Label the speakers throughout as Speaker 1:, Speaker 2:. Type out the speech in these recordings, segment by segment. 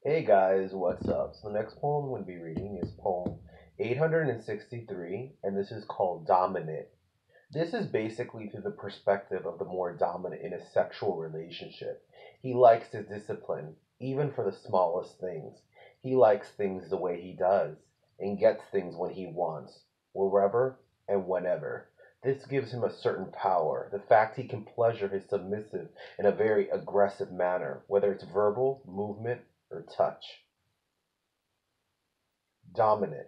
Speaker 1: Hey guys, what's up? So the next poem I'm going to be reading is poem 863, and this is called Dominant. This is basically through the perspective of the more dominant in a sexual relationship. He likes his discipline, even for the smallest things. He likes things the way he does, and gets things when he wants, wherever and whenever. This gives him a certain power. The fact he can pleasure his submissive in a very aggressive manner, whether it's verbal, movement, or touch. Dominant.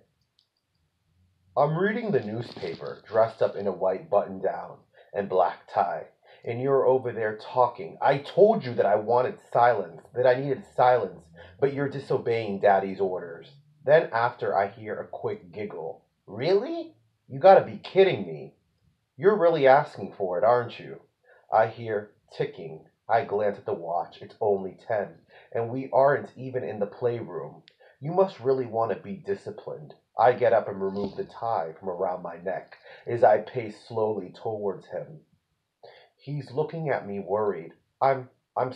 Speaker 1: I'm reading the newspaper, dressed up in a white button down and black tie, and you're over there talking. I told you that I wanted silence, that I needed silence, but you're disobeying Daddy's orders. Then after I hear a quick giggle. Really? You gotta be kidding me. You're really asking for it, aren't you? I hear ticking. I glance at the watch. It's only 10, and we aren't even in the playroom. You must really want to be disciplined. I get up and remove the tie from around my neck as I pace slowly towards him. He's looking at me worried. I'm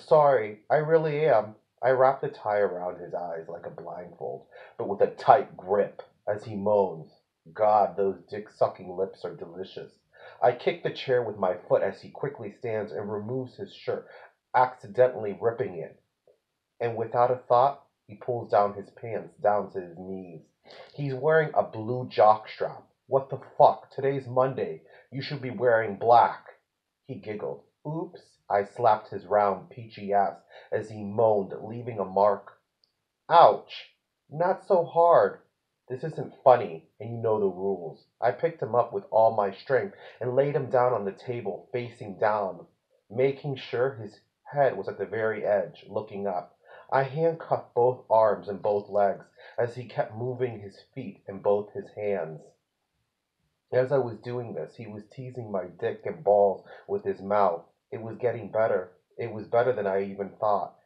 Speaker 1: sorry. I really am. I wrap the tie around his eyes like a blindfold, but with a tight grip as he moans. God, those dick-sucking lips are delicious. I kick the chair with my foot as he quickly stands and removes his shirt, accidentally ripping it. And without a thought, he pulls down his pants down to his knees. He's wearing a blue jockstrap. What the fuck? Today's Monday. You should be wearing black. He giggled. Oops. I slapped his round, peachy ass as he moaned, leaving a mark. Ouch. Not so hard. This isn't funny, and you know the rules. I picked him up with all my strength and laid him down on the table, facing down, making sure his head was at the very edge, looking up. I handcuffed both arms and both legs as he kept moving his feet and both his hands. As I was doing this, he was teasing my dick and balls with his mouth. It was getting better. It was better than I even thought.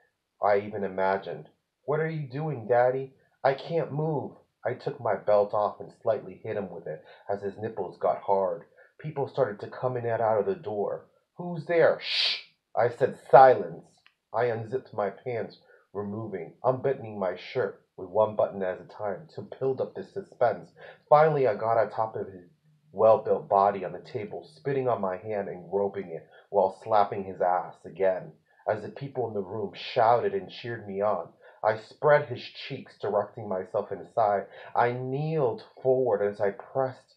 Speaker 1: I even imagined. What are you doing, Daddy? I can't move. I took my belt off and slightly hit him with it as his nipples got hard. People started to come in and out of the door. Who's there? Shh! I said silence. I unzipped my pants, removing, unbuttoning my shirt with one button at a time to build up the suspense. Finally, I got on top of his well-built body on the table, spitting on my hand and groping it while slapping his ass again. As the people in the room shouted and cheered me on, I spread his cheeks, directing myself inside. I kneeled forward as I pressed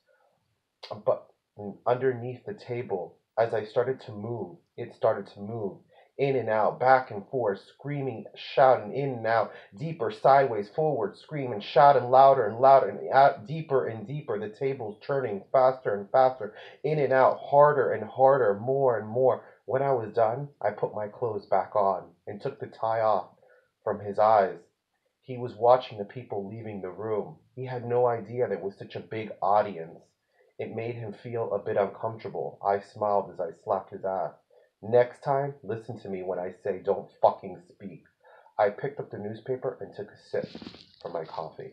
Speaker 1: a button underneath the table. As I started to move, it started to move. In and out, back and forth, screaming, shouting, in and out, deeper, sideways, forward, screaming, shouting, louder and louder, and out, deeper and deeper. The table's turning faster and faster, in and out, harder and harder, more and more. When I was done, I put my clothes back on and took the tie off from his eyes. He was watching the people leaving the room. He had no idea there was such a big audience. It made him feel a bit uncomfortable. I smiled as I slapped his ass. Next time, listen to me when I say don't fucking speak. I picked up the newspaper and took a sip from my coffee.